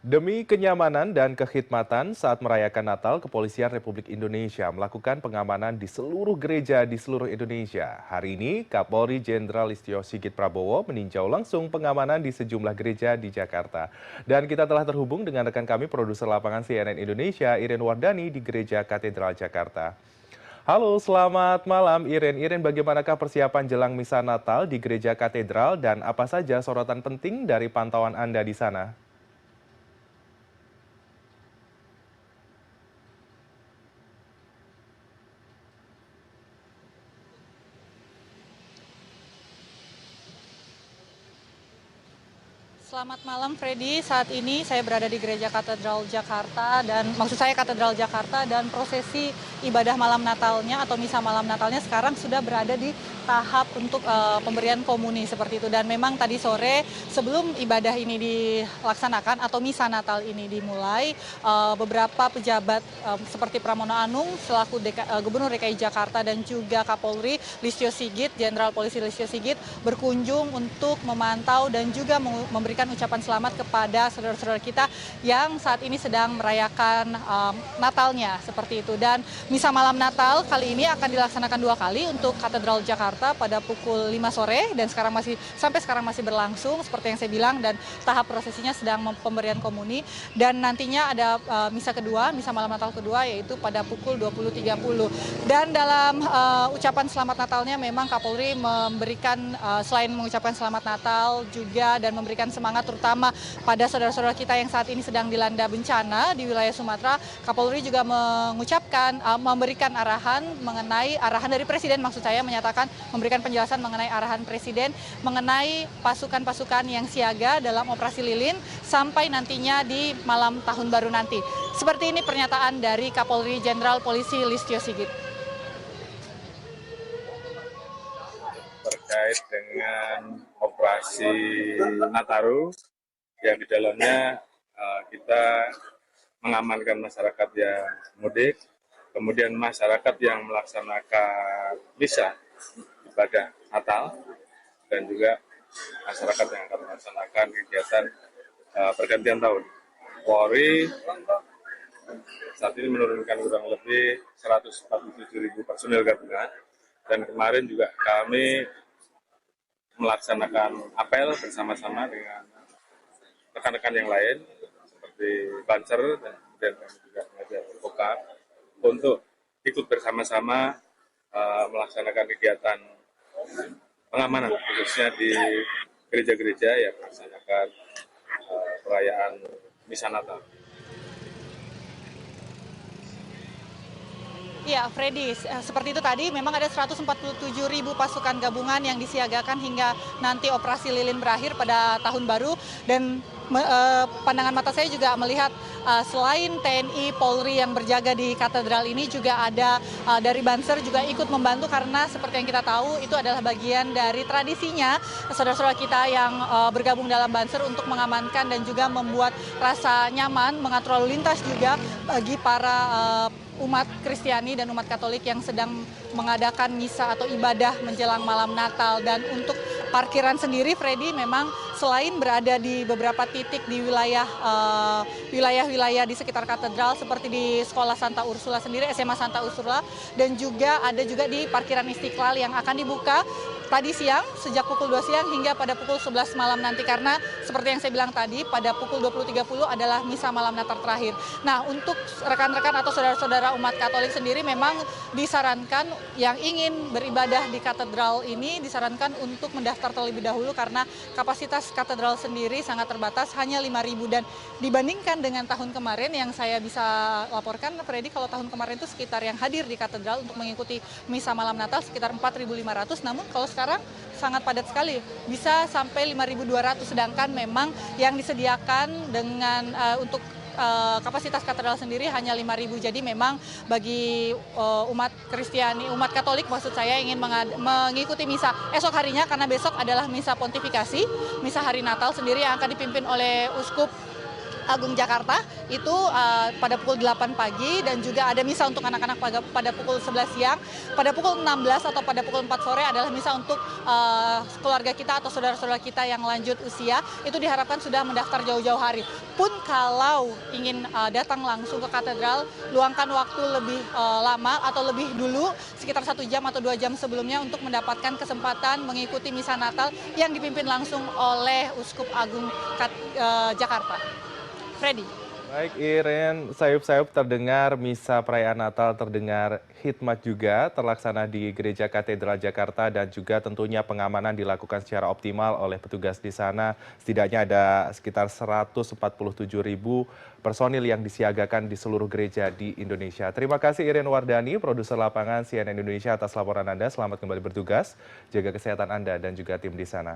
Demi kenyamanan dan kekhidmatan saat merayakan Natal, Kepolisian Republik Indonesia melakukan pengamanan di seluruh gereja di seluruh Indonesia. Hari ini, Kapolri Jenderal Listio Sigit Prabowo meninjau langsung pengamanan di sejumlah gereja di Jakarta. Dan kita telah terhubung dengan rekan kami, produser lapangan CNN Indonesia, Iren Wardani di Gereja Katedral Jakarta. Halo, selamat malam Iren. Iren, bagaimanakah persiapan jelang misa Natal di Gereja Katedral dan apa saja sorotan penting dari pantauan Anda di sana? Selamat malam Freddy, saat ini saya berada di Gereja Katedral Jakarta dan maksud saya Katedral Jakarta dan prosesi ibadah malam Natalnya atau misa malam Natalnya sekarang sudah berada di tahap untuk pemberian komuni seperti itu. Dan memang tadi sore sebelum ibadah ini dilaksanakan atau misa Natal ini dimulai, beberapa pejabat seperti Pramono Anung selaku Gubernur DKI Jakarta dan juga Kapolri Listio Sigit, Jenderal Polisi Listio Sigit berkunjung untuk memantau dan juga memberikan ucapan selamat kepada saudara-saudara kita yang saat ini sedang merayakan Natalnya seperti itu. Dan misa malam Natal kali ini akan dilaksanakan 2 kali untuk Katedral Jakarta pada pukul 5 sore dan sampai sekarang masih berlangsung seperti yang saya bilang, dan tahap prosesinya sedang pemberian komuni, dan nantinya ada misa kedua, misa malam Natal kedua, yaitu pada pukul 20.30. Dan dalam ucapan selamat Natalnya memang Kapolri memberikan selain mengucapkan selamat Natal juga dan memberikan semangat terutama pada saudara-saudara kita yang saat ini sedang dilanda bencana di wilayah Sumatera. Kapolri juga memberikan arahan dari Presiden, maksud saya menyatakan memberikan penjelasan mengenai arahan Presiden mengenai pasukan-pasukan yang siaga dalam operasi lilin sampai nantinya di malam tahun baru nanti. Seperti ini pernyataan dari Kapolri Jenderal Polisi Listio Sigit. Terkait dengan operasi Nataru yang di dalamnya kita mengamankan masyarakat yang mudik, kemudian masyarakat yang melaksanakan misa ibadah Natal, dan juga masyarakat yang akan melaksanakan kegiatan pergantian tahun. Polri saat ini menurunkan kurang lebih 147.000 personil gabungan, dan kemarin juga kami melaksanakan apel bersama-sama dengan rekan-rekan yang lain seperti Banser, dan kemudian kami juga mengajak Vokap untuk ikut bersama-sama melaksanakan kegiatan pengamanan khususnya di gereja-gereja yang melaksanakan perayaan misa Natal. Ya, Freddy, seperti itu tadi memang ada 147.000 pasukan gabungan yang disiagakan hingga nanti operasi lilin berakhir pada tahun baru. Dan pandangan mata saya juga melihat selain TNI, Polri yang berjaga di katedral ini, juga ada dari Banser juga ikut membantu, karena seperti yang kita tahu itu adalah bagian dari tradisinya saudara-saudara kita yang bergabung dalam Banser untuk mengamankan dan juga membuat rasa nyaman mengatur lalu lintas juga bagi para umat Kristiani dan umat Katolik yang sedang mengadakan misa atau ibadah menjelang malam Natal. Dan untuk parkiran sendiri, Freddy, memang selain berada di beberapa titik di wilayah-wilayah di sekitar katedral seperti di Sekolah Santa Ursula sendiri, SMA Santa Ursula, dan juga ada juga di parkiran Istiqlal yang akan dibuka tadi siang sejak pukul 2 siang hingga pada pukul 11 malam nanti, karena seperti yang saya bilang tadi pada pukul 20.30 adalah misa malam Natal terakhir. Nah, untuk rekan-rekan atau saudara-saudara umat Katolik sendiri memang disarankan yang ingin beribadah di katedral ini disarankan untuk mendaftar terlebih dahulu, karena kapasitas katedral sendiri sangat terbatas, hanya 5.000, dan dibandingkan dengan tahun kemarin yang saya bisa laporkan, Freddy, kalau tahun kemarin itu sekitar yang hadir di katedral untuk mengikuti misa malam Natal sekitar 4.500, namun kalau sekarang sangat padat sekali, bisa sampai 5.200, sedangkan memang yang disediakan dengan untuk kapasitas katedral sendiri hanya 5.000. Jadi memang bagi umat Kristiani, umat Katolik maksud saya, ingin mengikuti misa esok harinya, karena besok adalah misa pontifikasi, misa hari Natal sendiri yang akan dipimpin oleh Uskup Agung Jakarta itu pada pukul 8 pagi dan juga ada misa untuk anak-anak pada pukul 11 siang. Pada pukul 16 atau pada pukul 4 sore adalah misa untuk keluarga kita atau saudara-saudara kita yang lanjut usia. Itu diharapkan sudah mendaftar jauh-jauh hari. Pun kalau ingin datang langsung ke katedral, luangkan waktu lebih lama atau lebih dulu sekitar 1 jam atau 2 jam sebelumnya untuk mendapatkan kesempatan mengikuti misa Natal yang dipimpin langsung oleh Uskup Agung Jakarta. Freddy. Baik Iren, sayup-sayup terdengar misa perayaan Natal, terdengar hikmat juga terlaksana di Gereja Katedral Jakarta dan juga tentunya pengamanan dilakukan secara optimal oleh petugas di sana. Setidaknya ada sekitar 147.000 personil yang disiagakan di seluruh gereja di Indonesia. Terima kasih Iren Wardani, produser lapangan CNN Indonesia atas laporan Anda. Selamat kembali bertugas, jaga kesehatan Anda dan juga tim di sana.